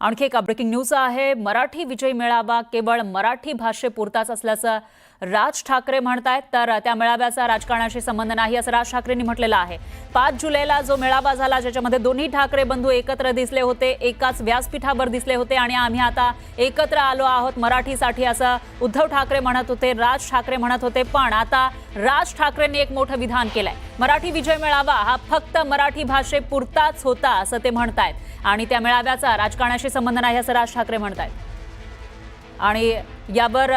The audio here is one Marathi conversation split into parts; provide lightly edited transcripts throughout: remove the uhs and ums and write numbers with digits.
आणखी एक ब्रेकिंग न्यूज आहे। मराठी विजय मेळावा केवळ मराठी भाषेपुरताच असल्याचं राज ठाकरे म्हणतायत। तर त्या मेळाव्याचा राजकारणाशी संबंध नाही असं राज ठाकरेंनी म्हटलेलं आहे। 5 जुलैला जो मेळावा झाला ज्याच्यामध्ये दोन्ही ठाकरे बंधू एकत्र दिसले होते, एकाच व्यासपीठावर दिसले होते आणि आम्ही आता एकत्र आलो आहोत मराठीसाठी असं उद्धव ठाकरे म्हणत होते, राज ठाकरे म्हणत होते। पण आता राज ठाकरेंनी एक मोठं विधान केलंय। मराठी विजय मेळावा हा फक्त मराठी भाषेपुरताच होता असं ते म्हणतायत आणि त्या मेळाव्याचा राजकारणाशी संबंध नाही असं राज ठाकरे म्हणतायत। आणि यावर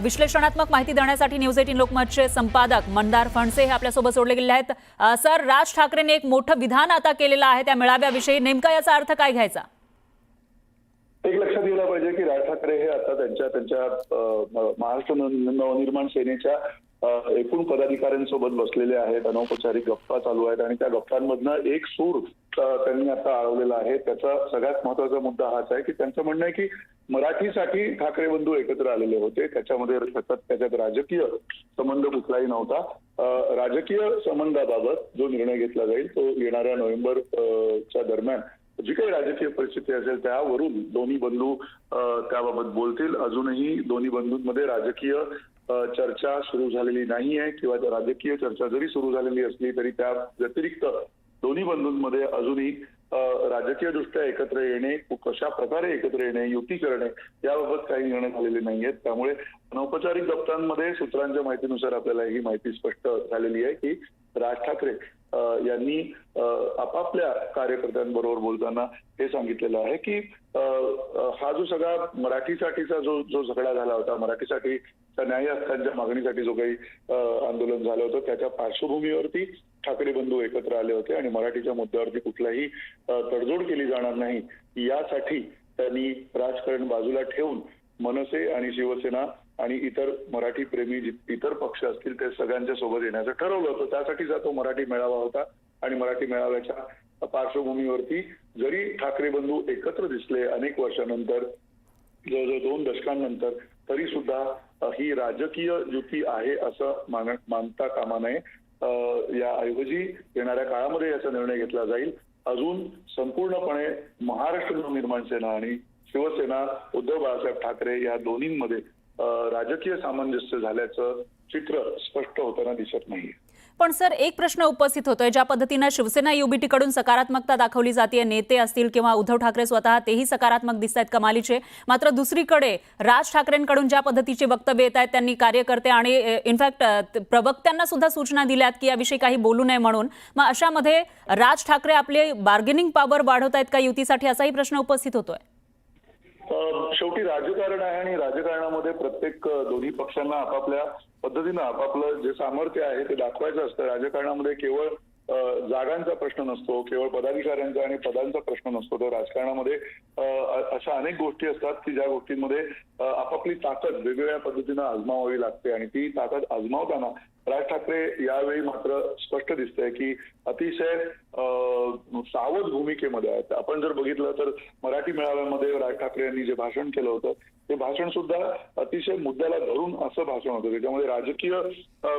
विश्लेषणात्मक माहिती देण्यासाठी न्यूज 18 लोकमतचे संपादक मंदार फणसे हे आपल्या सोबत जोडले गेले आहेत। सर, राज ठाकरेंनी एक मोठं विधान आता केलेलं आहे त्या मेळाव्याविषयी, नेमका याचा अर्थ काय घ्यायचा? एक लक्षात घ्यायला पाहिजे की राज ठाकरे हे आता त्यांच्या महाराष्ट्र नवनिर्माण सेनेच्या एकूण पदाधिकाऱ्यांसोबत बसलेले आहेत। अनौपचारिक गप्पा चालू आहेत आणि त्या गप्पांमधनं एक सूर त्यांनी आता आळवलेला आहे। त्याचा सगळ्यात महत्त्वाचा मुद्दा हाच आहे की त्यांचं म्हणणं आहे की मराठीसाठी ठाकरे बंधू एकत्र आलेले होते, त्याच्यामध्ये त्याच्यात राजकीय संबंध कुठलाही नव्हता। राजकीय संबंधाबाबत जो निर्णय घेतला जाईल तो येणाऱ्या नोव्हेंबरच्या दरम्यान जी काही राजकीय परिस्थिती असेल त्यावरून दोन्ही बंधू त्याबाबत बोलतील। अजूनही दोन्ही बंधूंमध्ये राजकीय चर्चा सुरू झालेली नाहीये किंवा राजकीय चर्चा जरी सुरू झालेली असली तरी त्या व्यतिरिक्त दोन्ही बंधूंमध्ये अजूनही राजकीय दृष्ट्या एकत्र येणे, कशा प्रकारे एकत्र येणे, युती करणे याबाबत काही निर्णय झालेले नाहीयेत। त्यामुळे अनौपचारिक गप्पांमध्ये सूत्रांच्या माहितीनुसार आपल्याला ही माहिती स्पष्ट झालेली आहे की राज ठाकरे यांनी आपापल्या कार्यकर्त्यांबरोबर बोलताना हे सांगितलेलं आहे की हा जो सगळा मराठीसाठीचा जो झगडा झाला होता, मराठीसाठी न्याय हक्कांच्या मागणीसाठी जो काही आंदोलन झालं होतं त्याच्या पार्श्वभूमीवरती ठाकरे बंधू एकत्र आले होते आणि मराठीच्या मुद्द्यावरती कुठलाही तडजोड केली जाणार नाही यासाठी त्यांनी राजकारण बाजूला ठेवून मनसे आणि शिवसेना आणि इतर मराठी प्रेमी इतर पक्ष असतील ते सगळ्यांच्या सोबत येण्याचं ठरवलं होतं। त्यासाठीचा तो मराठी मेळावा होता आणि मराठी मेळाव्याच्या पार्श्वभूमीवरती जरी ठाकरे बंधू एकत्र दिसले अनेक वर्षानंतर, जवळजवळ 2 दशकांनंतर, तरी सुद्धा ही राजकीय युती आहे असं मानता कामा नये। याऐवजी येणाऱ्या काळामध्ये याचा निर्णय घेतला जाईल। अजून संपूर्णपणे महाराष्ट्र नवनिर्माण सेना आणि शिवसेना उद्धव बाळासाहेब ठाकरे या दोन्हींमध्ये राजकीय सामंजस्य झाल्याचं चित्र स्पष्ट होताना दिसत नाही। पण सर, एक प्रश्न उपस्थित होतोय, ज्या पद्धतीने शिवसेना युबीटी कडून सकारात्मकता दाखवली जाते, नेते असतील किंवा उद्धव ठाकरे स्वतः तेही सकारात्मक दिसत आहेत कमालीचे, मात्र दुसरीकडे राज ठाकरेंकडून ज्या पद्धतीची वक्तव्य येत आहेत त्यांनी कार्यकर्ते आणि इनफॅक्ट प्रवक्त्यांना सुद्धा सूचना दिल्यात की याविषयी काही बोलू नये म्हणून। मग अशामध्ये राज ठाकरे आपले बार्गेनिंग पॉवर वाढवत आहेत का युतीसाठी, असाही प्रश्न उपस्थित होतोय। शेवटी राजकारण आहे आणि राजकारणामध्ये प्रत्येक दोन्ही पक्षांना आपापल्या पद्धतीनं आपापलं जे सामर्थ्य आहे ते दाखवायचं असतं। राजकारणामध्ये केवळ जागांचा प्रश्न नसतो, केवळ पदाधिकाऱ्यांचा आणि पदांचा प्रश्न नसतो, तर राजकारणामध्ये अशा अनेक गोष्टी असतात की ज्या गोष्टींमध्ये आपापली ताकद वेगवेगळ्या पद्धतीनं आजमावावी लागते आणि ती ताकद आजमावताना राज ठाकरे यावेळी मात्र स्पष्ट दिसतंय की अतिशय सावध भूमिकेमध्ये आहेत। आपण जर बघितलं तर मराठी मेळाव्यामध्ये राज ठाकरे यांनी जे भाषण केलं होतं ते भाषण सुद्धा अतिशय मुद्द्याला धरून असं भाषण होतं, त्याच्यामध्ये राजकीय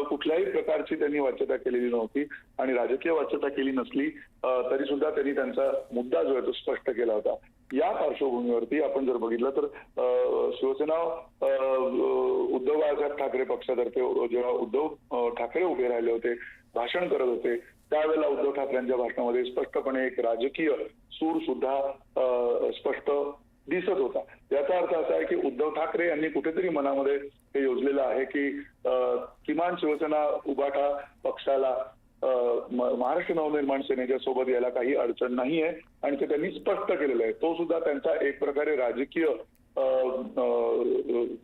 कुठल्याही प्रकारची त्यांनी वाच्यता केलेली नव्हती आणि राजकीय वाच्यता केली नसली तरी सुद्धा त्यांनी त्यांचा मुद्दा जो आहे तो स्पष्ट केला होता। या पार्श्वभूमीवरती आपण जर बघितलं तर शिवसेना उद्धव बाळासाहेब ठाकरे पक्षातर्फे जेव्हा उद्धव ठाकरे उभे राहिले होते, भाषण करत होते, त्यावेळेला उद्धव ठाकरेंच्या भाषणामध्ये स्पष्टपणे एक राजकीय सूर सुद्धा स्पष्ट दिसत होता। याचा अर्थ असा आहे की उद्धव ठाकरे यांनी कुठेतरी मनामध्ये हे योजलेलं आहे की किमान शिवसेना उभाटा पक्षाला महाराष्ट्र नवनिर्माण सेनेच्या सोबत यायला काही अडचण नाहीये आणि ते त्यांनी स्पष्ट केलेलं आहे। तो सुद्धा त्यांचा एक प्रकारे राजकीय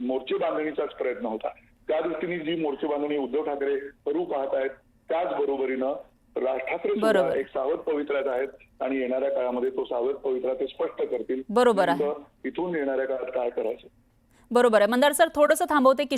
मोर्चे बांधणीचाच प्रयत्न होता। त्या दृष्टीने जी मोर्चे बांधणी उद्धव ठाकरे करू पाहत आहेत त्याच बरोबरीनं राज ठाकरे सुद्धा एक सावध पवित्र्यात आहेत आणि येणाऱ्या काळामध्ये तो सावध पवित्रा ते स्पष्ट करतील। बरोबर आहे, इथून येणाऱ्या काळात काय करायचं। बरोबर आहे मंदार सर, थोडंसं थांबवते की